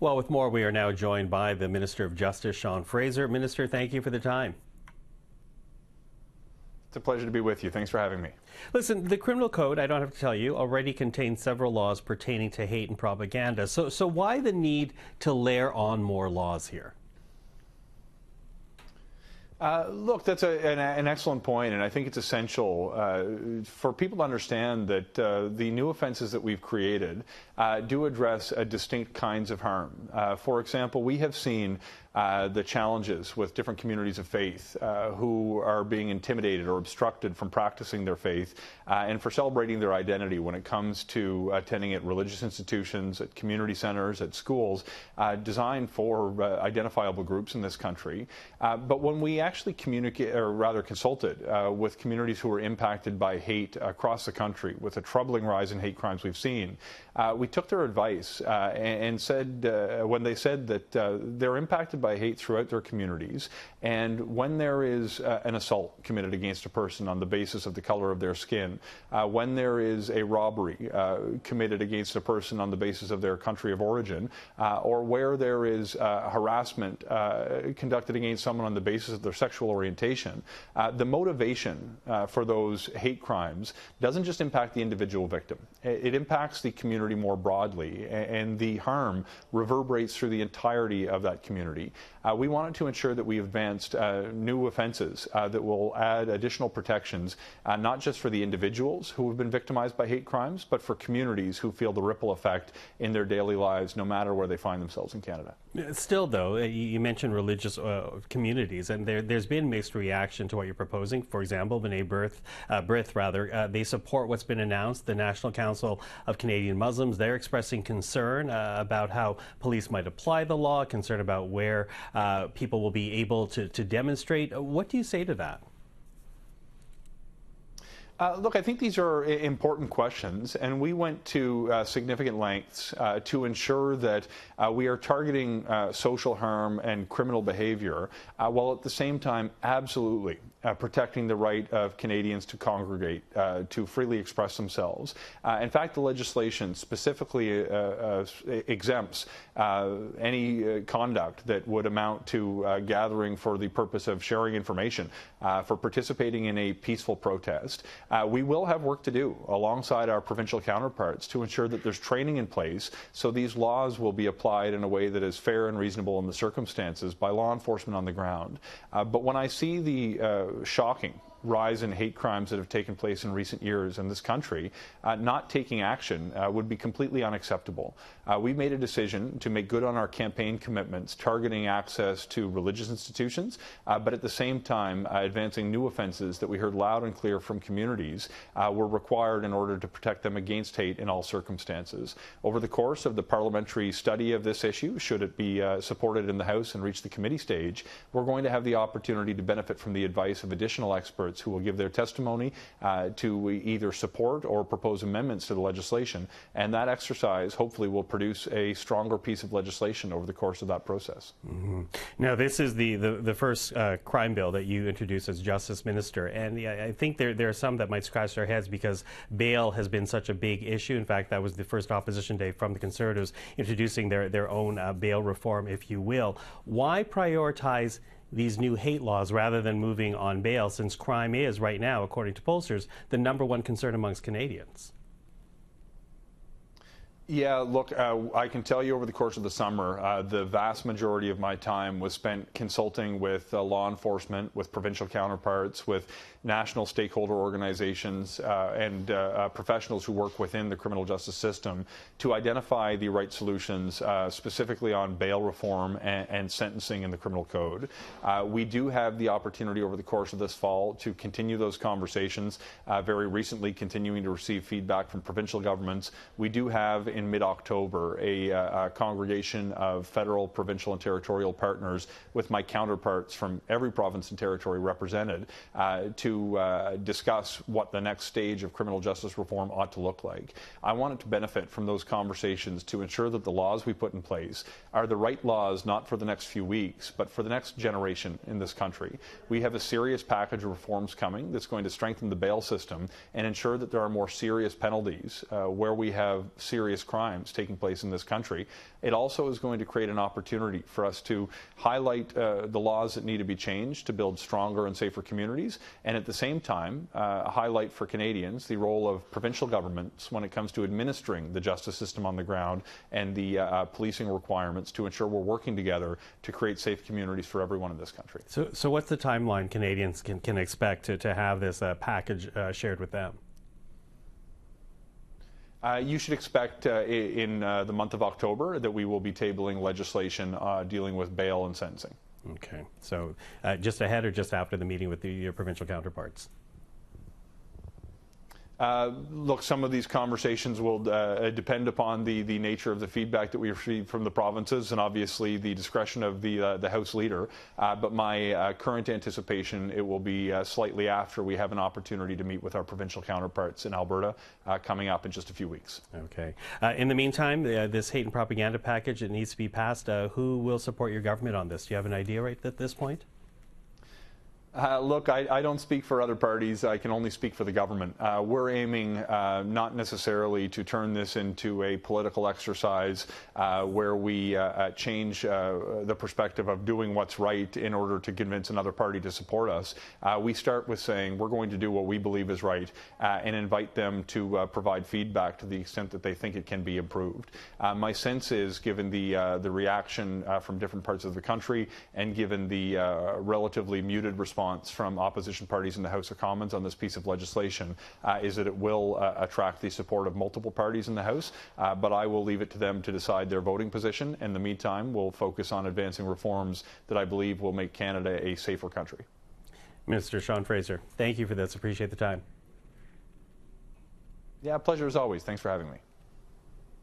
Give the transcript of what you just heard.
Well, with more, we are now joined by the Minister of Justice, Sean Fraser. Minister, thank you for the time. It's a pleasure to be with you. Thanks for having me. Listen, the criminal code, I don't have to tell you, already contains several laws pertaining to hate and propaganda. So why the need to layer on more laws here? Look, that's an excellent point, and I think it's essential for people to understand that the new offenses that we've created do address distinct kinds of harm. For example, we have seen the challenges with different communities of faith who are being intimidated or obstructed from practicing their faith and for celebrating their identity when it comes to attending at religious institutions, at community centers, at schools, designed for identifiable groups in this country. But when we actually communicate, or rather consulted with communities who were impacted by hate across the country, with a troubling rise in hate crimes we've seen, we took their advice and said, when they said that they're impacted by hate throughout their communities, and when there is an assault committed against a person on the basis of the color of their skin, when there is a robbery committed against a person on the basis of their country of origin, or where there is harassment conducted against someone on the basis of their sexual orientation, the motivation for those hate crimes doesn't just impact the individual victim. It impacts the community more broadly, and the harm reverberates through the entirety of that community. We wanted to ensure that we advanced new offenses that will add additional protections, not just for the individuals who have been victimized by hate crimes, but for communities who feel the ripple effect in their daily lives, no matter where they find themselves in Canada. Still, though, you mentioned religious communities, and there's been mixed reaction to what you're proposing. For example, B'nai B'rith, they support what's been announced. The National Council of Canadian Muslims, they're expressing concern about how police might apply the law, concern about where people will be able to demonstrate. What do you say to that? Look, I think these are important questions, and we went to significant lengths to ensure that we are targeting social harm and criminal behavior, while at the same time absolutely protecting the right of Canadians to congregate, to freely express themselves. In fact, the legislation specifically exempts any conduct that would amount to gathering for the purpose of sharing information, for participating in a peaceful protest. We will have work to do alongside our provincial counterparts to ensure that there's training in place so these laws will be applied in a way that is fair and reasonable in the circumstances by law enforcement on the ground. But when I see the shocking rise in hate crimes that have taken place in recent years in this country, not taking action would be completely unacceptable. We made a decision to make good on our campaign commitments, targeting access to religious institutions, but at the same time advancing new offenses that we heard loud and clear from communities were required in order to protect them against hate in all circumstances. Over the course of the parliamentary study of this issue, should it be supported in the House and reach the committee stage, we're going to have the opportunity to benefit from the advice of additional experts who will give their testimony to either support or propose amendments to the legislation. And that exercise hopefully will produce a stronger piece of legislation over the course of that process. Mm-hmm. Now, this is the first crime bill that you introduced as Justice Minister. And I think there are some that might scratch their heads because bail has been such a big issue. In fact, that was the first opposition day from the Conservatives introducing their own bail reform, if you will. Why prioritize these new hate laws rather than moving on bail, since crime is, right now, according to pollsters, the #1 concern amongst Canadians? Yeah, look, I can tell you over the course of the summer, the vast majority of my time was spent consulting with law enforcement, with provincial counterparts, with national stakeholder organizations, and professionals who work within the criminal justice system to identify the right solutions, specifically on bail reform and sentencing in the criminal code. We do have the opportunity over the course of this fall to continue those conversations, very recently continuing to receive feedback from provincial governments. We do have in mid-October a congregation of federal, provincial, and territorial partners with my counterparts from every province and territory represented to discuss what the next stage of criminal justice reform ought to look like. I wanted to benefit from those conversations to ensure that the laws we put in place are the right laws, not for the next few weeks, but for the next generation in this country. We have a serious package of reforms coming that's going to strengthen the bail system and ensure that there are more serious penalties where we have serious crimes taking place in this country. It also is going to create an opportunity for us to highlight the laws that need to be changed to build stronger and safer communities, and at the same time highlight for Canadians the role of provincial governments when it comes to administering the justice system on the ground and the policing requirements to ensure we're working together to create safe communities for everyone in this country. So what's the timeline Canadians can expect to have this package shared with them? You should expect in the month of October that we will be tabling legislation dealing with bail and sentencing. Okay, so just ahead or just after the meeting with your provincial counterparts? Look, some of these conversations will depend upon the nature of the feedback that we receive from the provinces and obviously the discretion of the House Leader. But my current anticipation, it will be slightly after we have an opportunity to meet with our provincial counterparts in Alberta coming up in just a few weeks. Okay. In the meantime, this hate and propaganda package, it needs to be passed. Who will support your government on this? Do you have an idea right at this point? Look, I don't speak for other parties. I can only speak for the government. We're aiming not necessarily to turn this into a political exercise where we change the perspective of doing what's right in order to convince another party to support us. We start with saying we're going to do what we believe is right and invite them to provide feedback to the extent that they think it can be improved. My sense is, given the reaction from different parts of the country and given the relatively muted response from opposition parties in the House of Commons on this piece of legislation, is that it will attract the support of multiple parties in the House, but I will leave it to them to decide their voting position. In the meantime, we'll focus on advancing reforms that I believe will make Canada a safer country. Minister Sean Fraser, thank you for this. Appreciate the time. Yeah, pleasure as always. Thanks for having me.